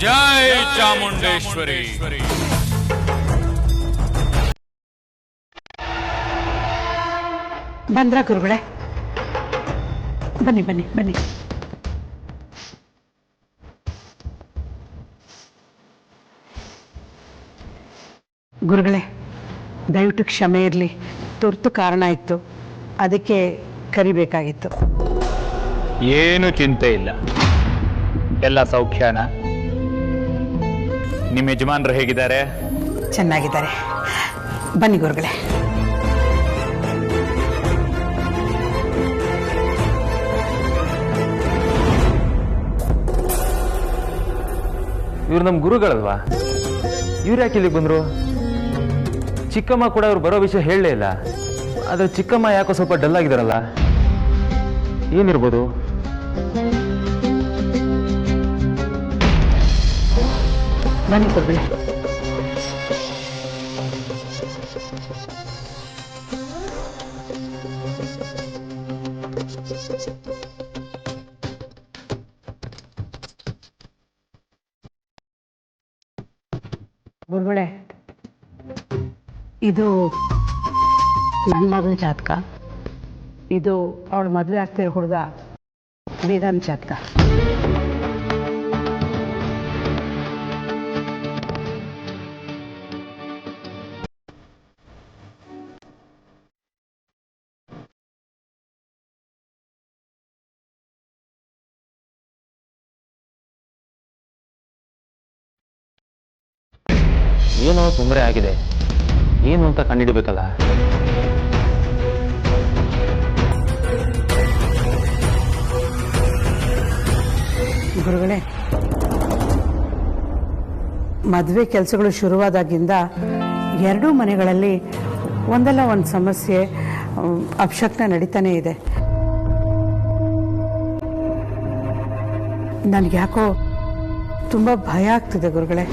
ಜೈ ಚಾಮುಂಡೇಶ್ವರಿ. ಬಂದ್ರ ಗುರುಗಳೇ? ಬನ್ನಿ ಬನ್ನಿ ಬನ್ನಿ. ಗುರುಗಳೇ, ದಯವಿಟ್ಟು ಕ್ಷಮೆ ಇರಲಿ, ತುರ್ತು ಕಾರಣ ಇತ್ತು, ಅದಕ್ಕೆ ಕರಿಬೇಕಾಗಿತ್ತು. ಏನು ಚಿಂತೆ ಇಲ್ಲ, ಎಲ್ಲ ಸೌಖ್ಯನ? ನಿಮ್ಮ ಯಜಮಾನ್ರು ಹೇಗಿದ್ದಾರೆ? ಚೆನ್ನಾಗಿದ್ದಾರೆ. ಬನ್ನಿ ಗುರುಗಳೇ. ಇವ್ರು ನಮ್ಮ ಗುರುಗಳಲ್ವಾ? ಇವ್ರು ಯಾಕೆ ಇಲ್ಲಿಗೆ ಬಂದರು? ಚಿಕ್ಕಮ್ಮ ಕೂಡ ಅವ್ರು ಬರೋ ವಿಷಯ ಹೇಳಲೇ ಇಲ್ಲ. ಆದರೆ ಚಿಕ್ಕಮ್ಮ ಯಾಕೋ ಸ್ವಲ್ಪ ಡಲ್ ಆಗಿದಾರಲ್ಲ, ಏನಿರ್ಬೋದು? ಬನ್ನಿ ಗುರುಗಳೇ. ಗುರುಗಳೇ, ಇದು ನನ್ನ ಮಗಳ ಜಾತಕ, ಇದು ಅವಳ ಮದುವೆ ಆಗ್ತಿರೋ ಹುಡುಗ ವೇದಾಂತ್ ಜಾತಕ. ಏನೋ ತೊಂದರೆ ಆಗಿದೆ, ಏನು ಅಂತ ಕಂಡುಹಿಡಬೇಕಲ್ಲ. ಗುರುಗಳೇ, ಮದುವೆ ಕೆಲಸಗಳು ಶುರುವಾದಾಗಿಂದ ಎರಡೂ ಮನೆಗಳಲ್ಲಿ ಒಂದಲ್ಲ ಒಂದು ಸಮಸ್ಯೆ, ಅಪಶಕ್ನ ನಡೀತಾನೆ ಇದೆ. ನನಗೆ ಯಾಕೋ ತುಂಬ ಭಯ ಆಗ್ತಿದೆ ಗುರುಗಳೇ.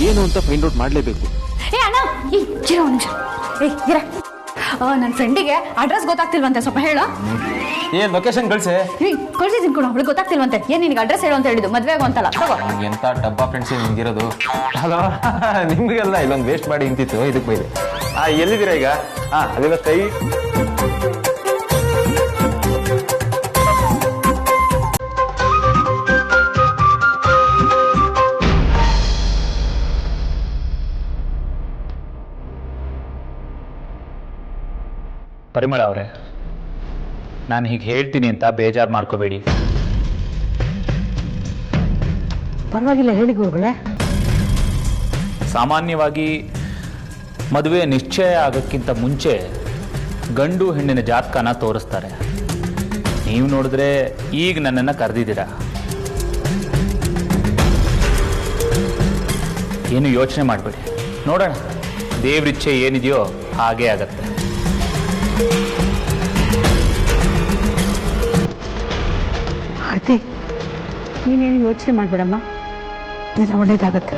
ಏನು ಅಂತ ಫೈಂಡ್ ಔಟ್ ಮಾಡಲೇಬೇಕು. ನನ್ನ ಫ್ರೆಂಡಿಗೆ ಅಡ್ರೆಸ್ ಗೊತ್ತಾಗ್ತಿಲ್ವಂತೆ, ಸ್ವಲ್ಪ ಹೇಳ. ಏನ್ ಲೊಕೇಶನ್ ಕಳ್ಸೆ? ಕಳ್ಸಿದ್ದೀನಿ ಕೂಡ, ಅವಳಿಗೆ ಗೊತ್ತಾಗ್ತಿಲ್ವಂತೆ. ಏನ್ ನಿನಗೆ ಅಡ್ರೆಸ್ ಹೇಳು ಅಂತ ಹೇಳಿದ್ದು, ಮದ್ವೆ ಆಗೋಂತಲ್ಲ. ಎಂತ ಡಬ್ಬಾ ಫ್ರೆಂಡ್ಸ್ ನಿಮ್ಗಿರೋದು. ಹಲೋ, ನಿಮ್ಗೆಲ್ಲ ಇಲ್ಲೊಂದು ವೇಸ್ಟ್ ಮಾಡಿ ನಿಂತಿತ್ತು, ಇದಕ್ಕೆ ಬೈದೆ. ಎಲ್ಲಿದ್ದೀರಾ ಈಗ? ಅಲ್ಲೆಲ್ಲ ಕೈ ಪರಿಮಳ ಅವರೇ, ನಾನು ಹೀಗೆ ಹೇಳ್ತೀನಿ ಅಂತ ಬೇಜಾರು ಮಾಡ್ಕೋಬೇಡಿ. ಪರವಾಗಿಲ್ಲ, ಹೇಳಿ ಗುರುಗಳೇ. ಸಾಮಾನ್ಯವಾಗಿ ಮದುವೆ ನಿಶ್ಚಯ ಆಗೋಕ್ಕಿಂತ ಮುಂಚೆ ಗಂಡು ಹೆಣ್ಣಿನ ಜಾತಕನ ತೋರಿಸ್ತಾರೆ. ನೀವು ನೋಡಿದ್ರೆ ಈಗ ನನ್ನನ್ನು ಕರೆದಿದ್ದೀರಾ. ಏನು ಯೋಚನೆ ಮಾಡಬೇಡಿ, ನೋಡೋಣ, ದೇವ್ರಿಚ್ಛೆ ಏನಿದೆಯೋ ಹಾಗೇ ಆಗತ್ತೆ. ಆರತಿ, ನೀನೇನು ಯೋಚನೆ ಮಾಡಬೇಡಮ್ಮ, ಎಲ್ಲ ಒಳ್ಳೇದಾಗತ್ತೆ.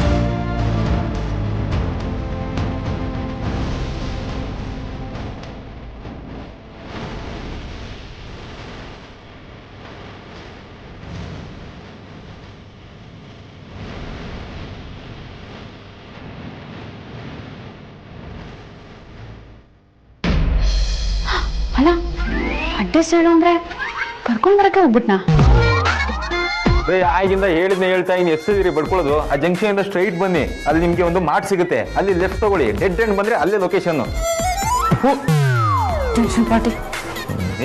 ಅಲ್ಲ, ಅಡ್ರೆಸ್ ಹೇಳು ಅಂದ್ರೆ ಕರ್ಕೊಂಡ್ ಬರಕ್ಕೆ ಹೋಗ್ಬಿಟ್ನಾ? ಆಗಿಂದ ಹೇಳ್ತಾ ಇನ್ನು ಎಷ್ಟಿದ್ದೀರಿ ಬಡ್ಕೊಳ್ಳೋದು? ಆ ಜಂಕ್ಷನ್ ಇಂದ ಸ್ಟ್ರೈಟ್ ಬನ್ನಿ, ಅಲ್ಲಿ ನಿಮ್ಗೆ ಒಂದು ಮಾರ್ಟ್ ಸಿಗುತ್ತೆ, ಅಲ್ಲಿ ಲೆಫ್ಟ್ ತಗೊಳ್ಳಿ. ಡೆಡ್ ಎಂಡ್ ಬಂದ್ರೆ ಅಲ್ಲೇ ಲೊಕೇಶನ್. ಪಾರ್ಟಿ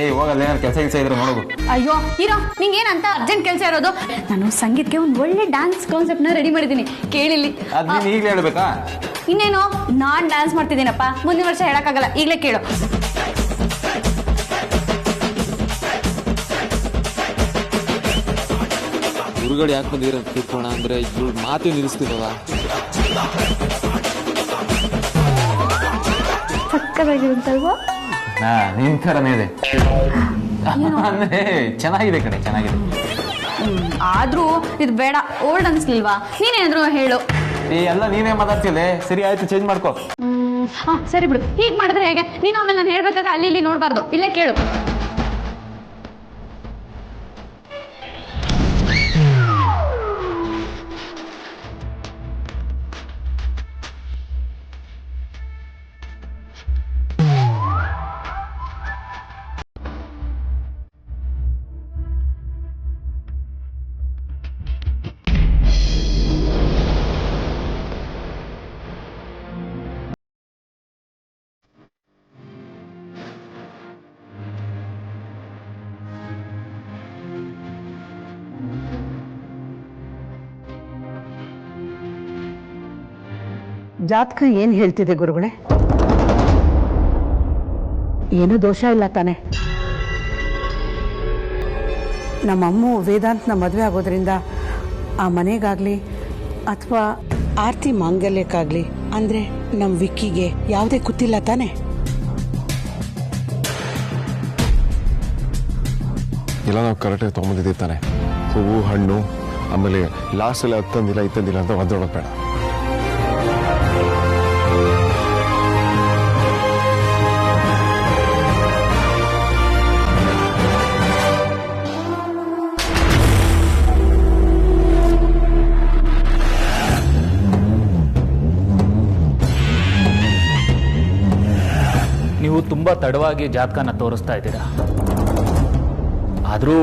ಇವಾಗ ಏನಾದ್ರು ಕೆಲಸ ಇದ್ರೆ ನೋಡೋದು. ಅಯ್ಯೋ ಇರೋ, ನಿಂಗೇನಂತ ಅರ್ಜೆಂಟ್ ಕೆಲಸ ಇರೋದು? ನಾನು ಸಂಗೀತಕ್ಕೆ ಒಂದು ಒಳ್ಳೆ ಡ್ಯಾನ್ಸ್ ಕಾನ್ಸೆಪ್ಟ್ ನ ರೆಡಿ ಮಾಡಿದ್ದೀನಿ, ಕೇಳಿಲ್ಲಿ. ಅದ್ ನೀನ್ ಈಗಲೇ ಹೇಳ್ಬೇಕಾ? ಇನ್ನೇನು, ನಾನ್ ಡ್ಯಾನ್ಸ್ ಮಾಡ್ತಿದ್ದೀನಪ್ಪ, ಮುಂದಿನ ವರ್ಷ ಹೇಳಕ್ಕಾಗಲ್ಲ, ಈಗಲೇ ಕೇಳು. ಗುರುಗಳು ಯಾಕೆ ಬಂದಿರ ತಿಳ್ಕೋಣ ಅಂದ್ರೆ ಇವ್ರು ಮಾತು ನಿಲ್ಲಿಸ್ತಿದವ. ಸಕ್ಕದಾಗಿರುತ್ತಲ್ವಾ? ನಿನ್ ಥರನೇ ಇದೆ. ಅಂದ್ರೆ ಚೆನ್ನಾಗಿದೆ ಕಣೆ, ಚೆನ್ನಾಗಿದೆ. ಆದ್ರೂ ಇದು ಬೇಡ, ಓಲ್ಡ್ ಅನ್ಸ್ಲಿಲ್ವಾ? ನೀನೇನಾದ್ರು ಹೇಳು. ಎಲ್ಲ ನೀನೇ ಮಾತಾಡ್ತಿಲ್ಲ. ಸರಿ ಆಯ್ತು, ಚೇಂಜ್ ಮಾಡ್ಕೋ. ಸರಿ ಬಿಡು. ಹೀಗೆ ಮಾಡಿದ್ರೆ ಹೇಗೆ? ನೀನು ಆಮೇಲೆ ನಾನು ಹೇಳ್ಬೇಕಾದ್ರೆ ಅಲ್ಲಿ ಇಲ್ಲಿ ನೋಡಬಾರ್ದು, ಇಲ್ಲೇ ಕೇಳು. ಜಾತಕ ಏನು ಹೇಳ್ತಿದೆ ಗುರುಗಳೇ? ಏನೂ ದೋಷ ಇಲ್ಲ ತಾನೆ? ನಮ್ಮಮ್ಮು ವೇದಾಂತನ ಮದುವೆ ಆಗೋದ್ರಿಂದ ಆ ಮನೆಗಾಗಲಿ ಅಥವಾ ಆರ್ತಿ ಮಾಂಗಲ್ಯಕ್ಕಾಗಲಿ ಅಂದರೆ ನಮ್ಮ ವಿಕ್ಕಿಗೆ ಯಾವುದೇ ಗೊತ್ತಿಲ್ಲ ತಾನೆ? ಎಲ್ಲ ನಾವು ಕರೆಕ್ಟಾಗಿ ತೊಗೊಂಬಂದಿದ್ದೀವಿ ತಾನೆ. ಹೂವು ಹಣ್ಣು ಆಮೇಲೆ ಲಾಸ್ಟಲ್ಲಿ ಹತ್ತಂದಿಲ್ಲ ಇತ್ತಂದಿಲ್ಲ ಅಂತ ಒದ್ದೋಳೋದು ಬೇಡ. ನೀವು ತುಂಬ ತಡವಾಗಿ ಜಾತಕನ ತೋರಿಸ್ತಾ ಇದ್ದೀರಾ. ಆದರೂ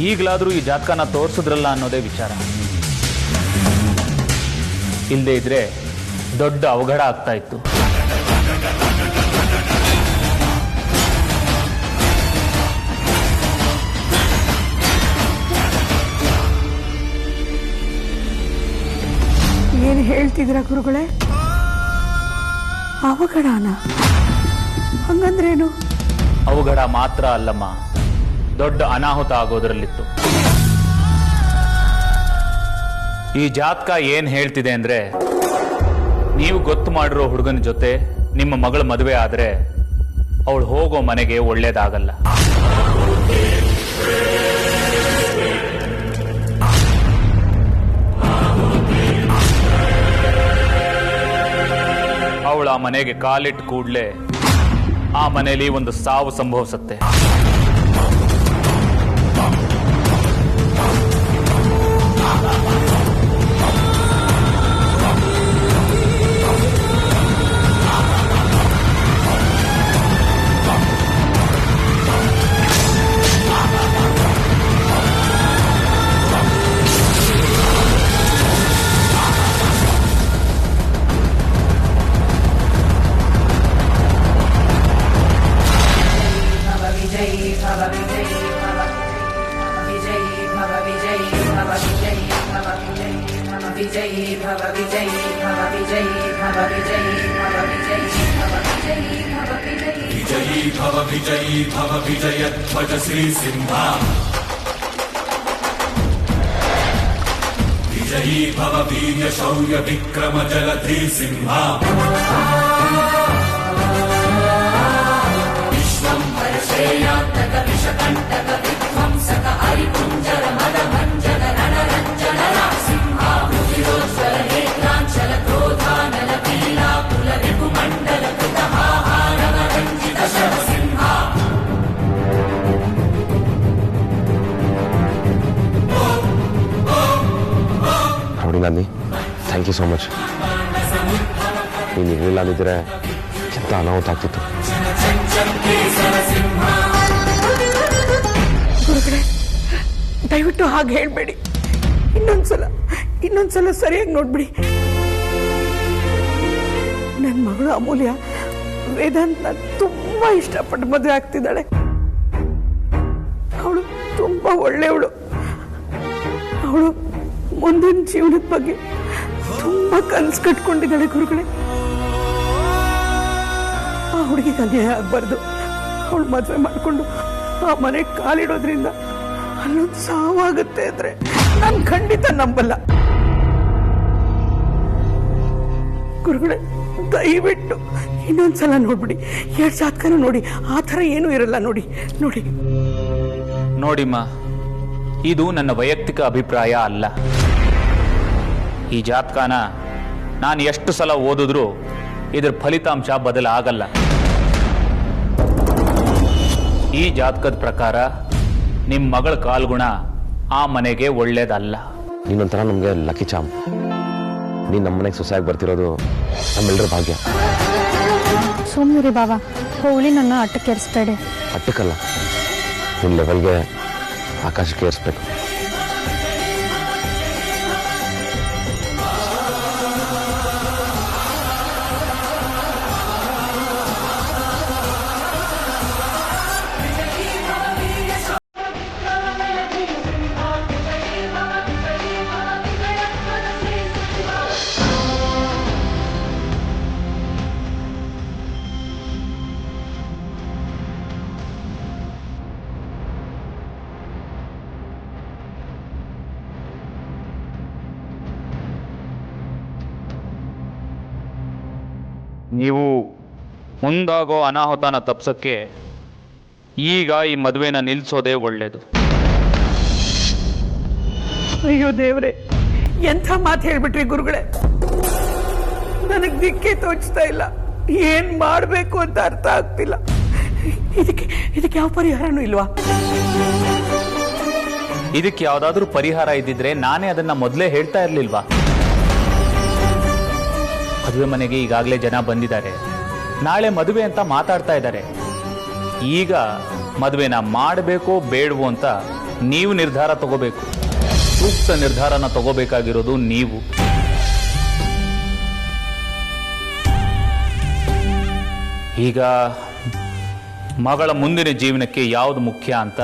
ಈಗಲಾದರೂ ಈ ಜಾತಕನ ತೋರಿಸಿದ್ರಲ್ಲ ಅನ್ನೋದೇ ವಿಚಾರ. ಇಲ್ಲದೆ ಇದ್ರೆ ದೊಡ್ಡ ಅವಘಡ ಆಗ್ತಾ ಇತ್ತು. ಏನು ಹೇಳ್ತಿದ್ದೀರಾ ಗುರುಗಳೇ? ಅವಘಡನ? ಹಂಗಂದ್ರೇನು? ಅವಘಡ ಮಾತ್ರ ಅಲ್ಲಮ್ಮ, ದೊಡ್ಡ ಅನಾಹುತ ಆಗೋದ್ರಲ್ಲಿತ್ತು. ಈ ಜಾತಕ ಏನ್ ಹೇಳ್ತಿದೆ ಅಂದ್ರೆ, ನೀವು ಗೊತ್ತು ಮಾಡಿರೋ ಹುಡುಗನ ಜೊತೆ ನಿಮ್ಮ ಮಗಳ ಮದುವೆ ಆದ್ರೆ ಅವಳು ಹೋಗೋ ಮನೆಗೆ ಒಳ್ಳೇದಾಗಲ್ಲ. ಅವಳು ಆ ಮನೆಗೆ ಕಾಲಿಟ್ಟು ಕೂಡ್ಲೆ ಆ ಮನೆಯಲ್ಲಿ ಒಂದು ಸಾವು ಸಂಭವಿಸುತ್ತೆ. विजयी भव विजयध्वज श्री सिंहा विजयी भव वीर्य शौर्य विक्रम जलधि सिंहा विश्वं हर्षेयात्तक विषकण्टक विध्वंसक हरिपुञ्जर मदभञ्जन रणरञ्जन सिंहा रुधिरोज्ज्वल नेत्राञ्चल क्रोधानल पीला कुल रिपुमण्डल कृतहाहारव रञ्जित शव सिंहा ನೋಡಿ ನಾನಿ, ಥ್ಯಾಂಕ್ ಯು ಸೋ ಮಚ್. ನೀನು ಇರಲಿಲ್ಲ ಅಂದಿದ್ರೆ ಎಂತ ಅನಾಹುತ ಆಗ್ತಿತ್ತು. ಗುರುಗಳೇ, ದಯವಿಟ್ಟು ಹಾಗೆ ಹೇಳ್ಬೇಡಿ. ಇನ್ನೊಂದ್ಸಲ ಸರಿಯಾಗಿ ನೋಡ್ಬಿಡಿ. ನನ್ನ ಮಗಳು ಅಮೂಲ್ಯ ವೇದಾಂತನ ತುಂಬಾ ಇಷ್ಟಪಟ್ಟು ಮದುವೆ ಆಗ್ತಿದ್ದಾಳೆ. ಅವಳು ತುಂಬಾ ಒಳ್ಳೆಯವಳು. ಅವಳು ಮುಂದಿನ ಜೀವನದ ಬಗ್ಗೆ ತುಂಬಾ ಕನಸು ಕಟ್ಕೊಂಡಿದ್ದಾಳೆ. ಗುರುಗಳೇ, ಆ ಹುಡುಗಿಗೆ ಅನ್ಯಾಯ ಆಗ್ಬಾರ್ದು. ಅವಳು ಮದುವೆ ಮಾಡಿಕೊಂಡು ಆ ಮನೆಗೆ ಕಾಲಿಡೋದ್ರಿಂದ ಅಲ್ಲೊಂದು ಸಾವಾಗುತ್ತೆ ಅಂದ್ರೆ ನಾನು ಖಂಡಿತ ನಂಬಲ್ಲ. ಗುರುಗಳೇ, ದಯವಿಟ್ಟು ಇನ್ನೊಂದ್ಸಲ ನೋಡ್ಬಿಡಿ. 2 ಜಾತಕನೂ ನೋಡಿ, ಆ ಥರ ಏನೂ ಇರಲ್ಲ. ನೋಡಿ ನೋಡಿ ನೋಡಿಮ್ಮ, ಇದು ನನ್ನ ವೈಯಕ್ತಿಕ ಅಭಿಪ್ರಾಯ ಅಲ್ಲ. ಈ ಜಾತಕನ ನಾನು ಎಷ್ಟು ಸಲ ಓದಿದ್ರೂ ಇದ್ರ ಫಲಿತಾಂಶ ಬದಲಾಗಲ್ಲ. ಈ ಜಾತಕದ ಪ್ರಕಾರ ನಿಮ್ಮ ಮಗಳ ಕಾಲ್ಗುಣ ಆ ಮನೆಗೆ ಒಳ್ಳೇದಲ್ಲ. ನೀನೊಂಥರ ನಮಗೆ ಲಕ್ಕಿ ಚಾಮ್. ನೀನು ನಮ್ಮ ಮನೆಗೆ ಸೊಸೆಯಾಗಿ ಬರ್ತಿರೋದು ನಮ್ಮೆಲ್ಲರ ಭಾಗ್ಯ. ಸುಮ್ಮನೆ ಬಾಬಾ, ಹೋಳಿ ನನ್ನ ಅಟ್ಟಕ್ಕೆ ಏರಿಸ್ಬೇಡಿ. ಅಟ್ಟಕ್ಕಲ್ಲ, ನಿನ್ನ ಲೆವೆಲ್ಗೆ ಆಕಾಶಕ್ಕೆ ಏರಿಸ್ಬೇಕು. ನೀವು ಮುಂದಾಗೋ ಅನಾಹುತನ ತಪ್ಸಕ್ಕೆ ಈಗ ಈ ಮದುವೆನ ನಿಲ್ಲಿಸೋದೇ ಒಳ್ಳೇದು. ಅಯ್ಯೋ ದೇವ್ರೆ, ಎಂಥ ಮಾತು ಹೇಳ್ಬಿಟ್ರಿ ಗುರುಗಳೇ. ನನಗೆ ದಿಕ್ಕೇ ತೋಚ್ತಾ ಇಲ್ಲ. ಏನ್ ಮಾಡಬೇಕು ಅಂತ ಅರ್ಥ ಆಗ್ತಿಲ್ಲ. ಇದಕ್ಕೆ ಯಾವ ಪರಿಹಾರನೂ ಇಲ್ವಾ? ಇದಕ್ಕೆ ಯಾವುದಾದ್ರೂ ಪರಿಹಾರ ಇದ್ದಿದ್ರೆ ನಾನೇ ಅದನ್ನ ಮೊದಲೇ ಹೇಳ್ತಾ ಇರ್ಲಿಲ್ವಾ? ಮದುವೆ ಮನೆಗೆ ಈಗಾಗಲೇ ಜನ ಬಂದಿದ್ದಾರೆ. ನಾಳೆ ಮದುವೆ ಅಂತ ಮಾತಾಡ್ತಾ ಇದ್ದಾರೆ. ಈಗ ಮದುವೆನ ಮಾಡಬೇಕೋ ಬೇಡವೋ ಅಂತ ನೀವು ನಿರ್ಧಾರ ತಗೋಬೇಕು. ಸೂಕ್ತ ನಿರ್ಧಾರನ ತಗೋಬೇಕಾಗಿರೋದು ನೀವು. ಈಗ ಮಗಳ ಮುಂದಿನ ಜೀವನಕ್ಕೆ ಯಾವುದು ಮುಖ್ಯ ಅಂತ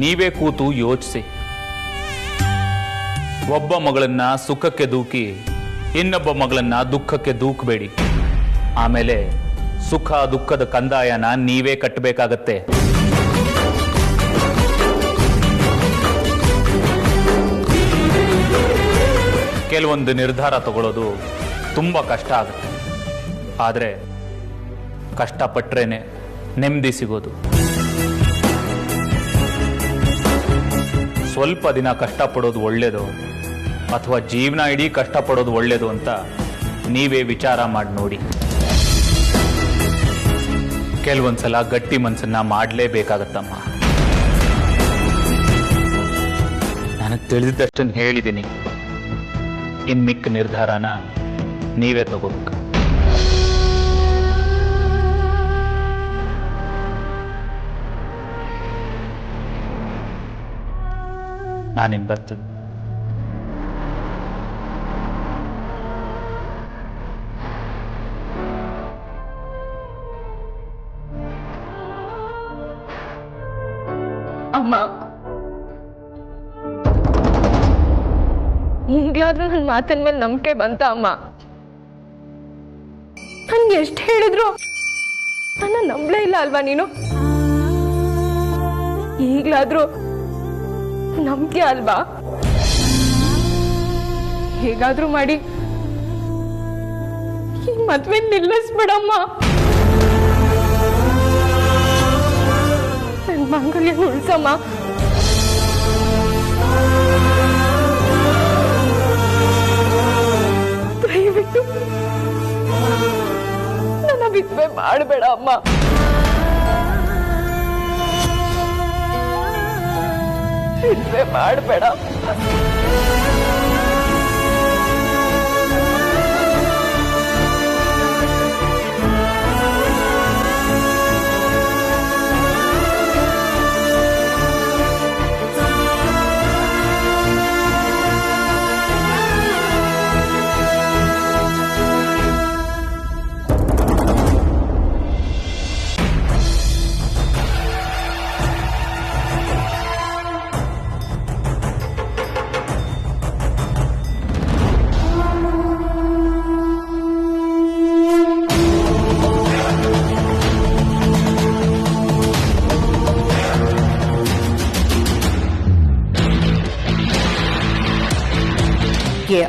ನೀವೇ ಕೂತು ಯೋಚಿಸಿ. ಒಬ್ಬ ಮಗಳನ್ನ ಸುಖಕ್ಕೆ ದೂಕಿ ಇನ್ನೊಬ್ಬ ಮಗಳನ್ನ ದುಃಖಕ್ಕೆ ದೂಕಬೇಡಿ. ಆಮೇಲೆ ಸುಖ ದುಃಖದ ಕಂದಾಯನ ನೀವೇ ಕಟ್ಟಬೇಕಾಗತ್ತೆ. ಕೆಲವೊಂದು ನಿರ್ಧಾರ ತಗೊಳ್ಳೋದು ತುಂಬಾ ಕಷ್ಟ ಆಗುತ್ತೆ. ಆದರೆ ಕಷ್ಟಪಟ್ರೇನೆ ನೆಮ್ಮದಿ ಸಿಗೋದು. ಸ್ವಲ್ಪ ದಿನ ಕಷ್ಟಪಡೋದು ಒಳ್ಳೇದು ಅಥವಾ ಜೀವನ ಇಡೀ ಕಷ್ಟಪಡೋದು ಒಳ್ಳೇದು ಅಂತ ನೀವೇ ವಿಚಾರ ಮಾಡಿ ನೋಡಿ. ಕೆಲವೊಂದ್ಸಲ ಗಟ್ಟಿ ಮನಸ್ಸನ್ನ ಮಾಡಲೇಬೇಕಾಗತ್ತಮ್ಮ. ನನಗೆ ತಿಳಿದಿದ್ದಷ್ಟನ್ನು ಹೇಳಿದ್ದೀನಿ. ಇನ್ ಮಿಕ್ಕ ನಿರ್ಧಾರನ ನೀವೇ ತಗೋಬೇಕು. ನಾನಿನ್ ಬರ್ತದೆ. ಅಮ್ಮ, ಈಗಲಾದ್ರೂ ನನ್ನ ಮಾತಿನ ಮೇಲೆ ನಂಬಿಕೆ ಬಂತ ಅಮ್ಮ? ನನ್ಗೆ ಎಷ್ಟು ಹೇಳಿದ್ರು ನನ್ನ ನಂಬಲೇ ಇಲ್ಲ ಅಲ್ವಾ ನೀನು? ಈಗಲಾದ್ರೂ ನಂಬಿಕೆ ಅಲ್ವಾ? ಹೇಗಾದ್ರೂ ಮಾಡಿ ಈ ಮದ್ವೆ ನಿಲ್ಲಿಸ್ಬಿಡಮ್ಮ. ನನ್ನ ಮಾಂಗಲ್ಯ ಉಳಿಸಮ್ಮ. ದಯವಿಟ್ಟು ನನ್ನ ಬಿದ್ವೆ ಮಾಡಬೇಡ ಅಮ್ಮ. ಬಿದ್ವೆ ಮಾಡಬೇಡ.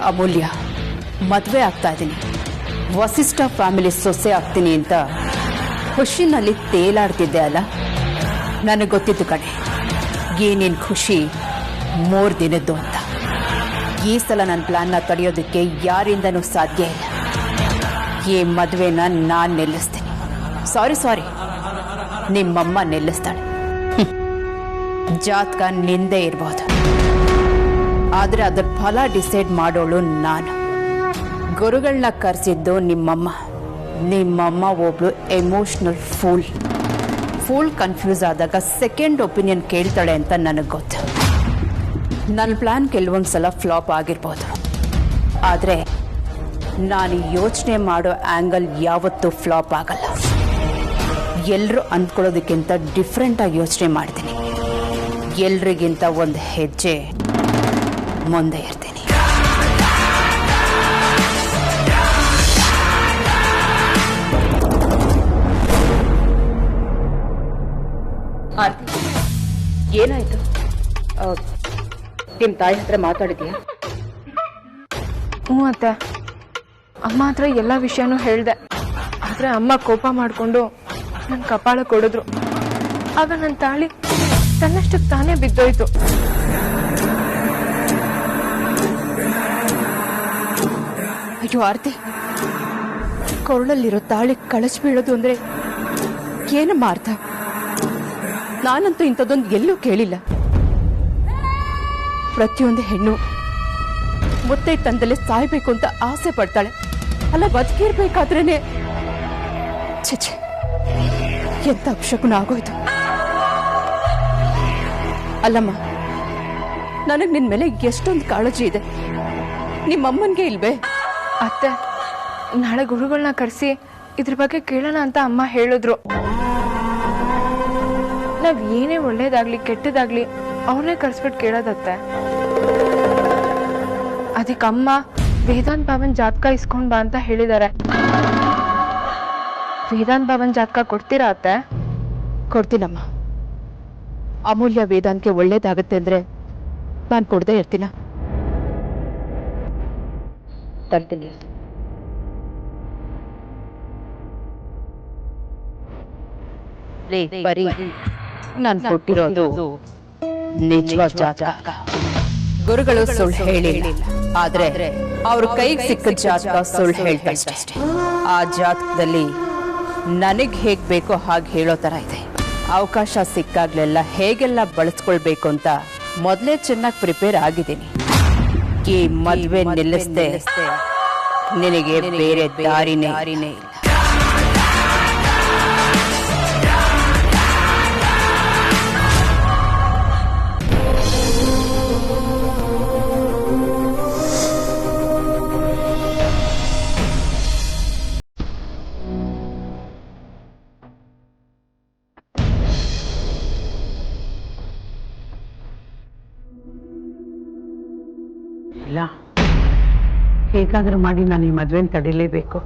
ಅಮೂಲ್ಯ, ಮದುವೆ ಆಗ್ತಾ ಇದ್ದೀನಿ. ವಸಿಷ್ಠ ಫ್ಯಾಮಿಲಿ ಸೊಸೆ ಆಗ್ತೀನಿ ಅಂತ ಖುಷಿನಲ್ಲಿ ತೇಲಾಡ್ತಿದ್ದೆ ಅಲ್ಲ, ನನಗೆ ಗೊತ್ತಿತ್ತು ಕಣೆ ಈ ನಿನ್ನ ಖುಷಿ 3 ದಿನದ್ದು ಅಂತ. ಈ ಸಲ ನನ್ನ ಪ್ಲಾನ್ನ ತಡೆಯೋದಕ್ಕೆ ಯಾರಿಂದನೂ ಸಾಧ್ಯ ಇಲ್ಲ. ಈ ಮದುವೆನ ನಾನು ನಿಲ್ಲಿಸ್ತೀನಿ. ಸಾರಿ, ನಿಮ್ಮಮ್ಮ ನಿಲ್ಲಿಸ್ತಾಳೆ. ಜಾತಕ ನಿಂದೇ ಇರ್ಬೋದು, ಆದರೆ ಅದರ ಫಲ ಡಿಸೈಡ್ ಮಾಡೋಳು ನಾನು. ಗುರುಗಳನ್ನ ಕರೆಸಿದ್ದು ನಿಮ್ಮಮ್ಮ ಒಬ್ಳು ಎಮೋಷನಲ್ ಫೂಲ್ ಕನ್ಫ್ಯೂಸ್ ಆದಾಗ ಸೆಕೆಂಡ್ ಒಪಿನಿಯನ್ ಕೇಳ್ತಾಳೆ ಅಂತ ನನಗೆ ಗೊತ್ತು. ನನ್ನ ಪ್ಲಾನ್ ಕೆಲವೊಂದು ಸಲ ಫ್ಲಾಪ್ ಆಗಿರ್ಬೋದು, ಆದರೆ ನಾನು ಯೋಚನೆ ಮಾಡೋ ಆ್ಯಂಗಲ್ ಯಾವತ್ತೂ ಫ್ಲಾಪ್ ಆಗಲ್ಲ. ಎಲ್ಲರೂ ಅಂದ್ಕೊಳ್ಳೋದಕ್ಕಿಂತ ಡಿಫ್ರೆಂಟಾಗಿ ಯೋಚನೆ ಮಾಡ್ತೀನಿ. ಎಲ್ರಿಗಿಂತ ಒಂದು ಹೆಜ್ಜೆ ಮುಂದೆ ಇರ್ತೀನಿ. ಏನಾಯ್ತು? ನಿಮ್ಮ ತಾಯಿ ಹತ್ರ ಮಾತಾಡಿದ್ಯಾ? ಹ್ಞೂ ಅತ್ತೆ, ಅಮ್ಮ ಹತ್ರ ಎಲ್ಲ ವಿಷಯನೂ ಹೇಳಿದೆ. ಆದರೆ ಅಮ್ಮ ಕೋಪ ಮಾಡಿಕೊಂಡು ನನ್ನ ಕಪಾಳ ಕೊಡಿದ್ರು. ಆಗ ನನ್ನ ತಾಳಿ ತನ್ನಷ್ಟಕ್ಕೆ ತಾನೇ ಬಿದ್ದೋಯ್ತು. ಅಯ್ಯೋ ಆರ್ತಿ, ಕೊರಳಲ್ಲಿರೋ ತಾಳಿ ಕಳಚಿ ಬೀಳೋದು ಅಂದ್ರೆ ಏನಮ್ಮ ಅರ್ಥ? ನಾನಂತೂ ಇಂಥದ್ದೊಂದು ಎಲ್ಲೂ ಕೇಳಿಲ್ಲ. ಪ್ರತಿಯೊಂದು ಹೆಣ್ಣು ಮುತ್ತೈ ತಂದಲ್ಲೇ ಸಾಯ್ಬೇಕು ಅಂತ ಆಸೆ ಪಡ್ತಾಳೆ, ಅಲ್ಲ ಬದುಕಿರ್ಬೇಕಾದ್ರೇನೆ. ಛೆ, ಎಂತ ಅಪಶಕುನ ಆಗೋಯ್ತು. ಅಲ್ಲಮ್ಮ, ನನಗೆ ನಿನ್ ಮೇಲೆ ಎಷ್ಟೊಂದು ಕಾಳಜಿ ಇದೆ, ನಿಮ್ಮಮ್ಮನ್ಗೆ ಇಲ್ವೇ? ಅತ್ತೆ, ನಾಳೆ ಗುರುಗಳನ್ನ ಕರೆಸಿ ಇದ್ರ ಬಗ್ಗೆ ಕೇಳೋಣ ಅಂತ ಅಮ್ಮ ಹೇಳಿದ್ರು. ನಾವ್ ಏನೇ ಒಳ್ಳೇದಾಗ್ಲಿ ಕೆಟ್ಟದಾಗ್ಲಿ ಅವ್ರನ್ನೇ ಕರ್ಸ್ಬಿಟ್ಟು ಕೇಳೋದತ್ತೆ. ಅದಕ್ಕೆ ಅಮ್ಮ ವೇದಾಂತ್ ಭವನ್ ಜಾತಕ ಇಸ್ಕೊಂಡ್ ಬಾ ಅಂತ ಹೇಳಿದ್ದಾರೆ. ವೇದಾಂತ್ ಭವನ್ ಜಾತಕ ಕೊಡ್ತೀರಾ ಅತ್ತೆ? ಕೊಡ್ತೀನಮ್ಮ. ಅಮೂಲ್ಯ ವೇದಾಂತ್ಗೆ ಒಳ್ಳೇದಾಗತ್ತೆ ಅಂದ್ರೆ ನಾನು ಕೊಡದೇ ಇರ್ತೀನ? ತರ್ತೀನಿ. ಬರೀ ನಾನು ಕೊಟ್ಟಿರೋದು ನಿಜವಾದ ಜಾತಕ. ಗುರುಗಳು ಸುಳ್ಳು ಹೇಳಿಲ್ಲ, ಆದ್ರೆ ಅವ್ರ ಕೈಗೆ ಸಿಕ್ಕ ಜಾತಕ ಸುಳ್ಳು ಹೇಳ್ತಾರೆ ಅಷ್ಟೇ. ಆ ಜಾತಕದಲ್ಲಿ ನನಗ್ ಹೇಗ್ ಬೇಕೋ ಹಾಗೆ ಹೇಳೋ ತರ ಇದೆ. ಅವಕಾಶ ಸಿಕ್ಕಾಗ್ಲೆಲ್ಲ ಹೇಗೆಲ್ಲ ಬಳಸ್ಕೊಳ್ಬೇಕು ಅಂತ ಮೊದಲೇ ಚೆನ್ನಾಗಿ ಪ್ರಿಪೇರ್ ಆಗಿದ್ದೀನಿ. ಈ ಮದ್ವೆ ನಿಲ್ಲಿಸ್ದೆ ನಿನಗೆ ಬೇರೆ ದಾರಿನೇ ಇಲ್ಲ. ಇಲ್ಲ, ಹೇಗಾದ್ರೂ ಮಾಡಿ ನಾನು ಈ ಮದುವೆನ ತಡಿಲೇಬೇಕು.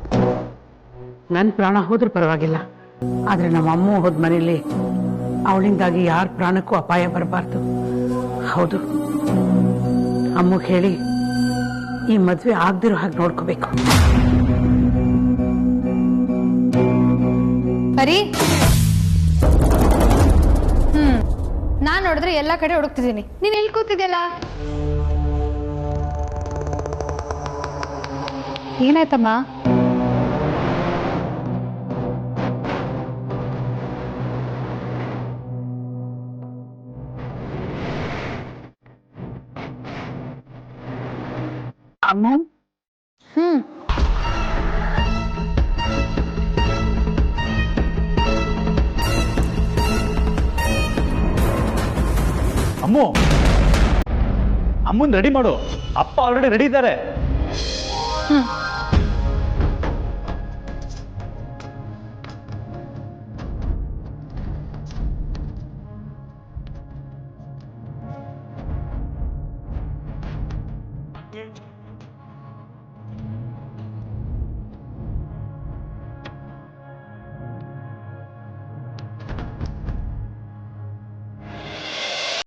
ನನ್ನ ಪ್ರಾಣ ಹೋದ್ರೂ ಪರವಾಗಿಲ್ಲ, ಆದರೆ ನಮ್ಮ ಅಮ್ಮ ಹೋದ ಮನೇಲಿ ಅವಳಿಂದಾಗಿ ಯಾರ ಪ್ರಾಣಕ್ಕೂ ಅಪಾಯ ಬರಬಾರ್ದು. ಹೌದು, ಅಮ್ಮಗೆ ಹೇಳಿ ಈ ಮದುವೆ ಆಗದಿರೋ ಹಾಗೆ ನೋಡ್ಕೋಬೇಕು. ಬರೀ ನಾನ್ ನೋಡಿದ್ರೆ ಎಲ್ಲಾ ಕಡೆ ಹುಡುಕ್ತಿದ್ದೀನಿ, ನೀನ್ ಎಲ್ಲಿ ಕೂತಿದ್ಯಲ್ಲ? ಏನಾಯ್ತಮ್ಮ? ಅಮ್ಮ, ಅಮ್ಮು, ಅಮ್ಮನ್ ರೆಡಿ ಮಾಡು. ಅಪ್ಪ ಆಲ್ರೆಡಿ ರೆಡಿ ಇದ್ದಾರೆ.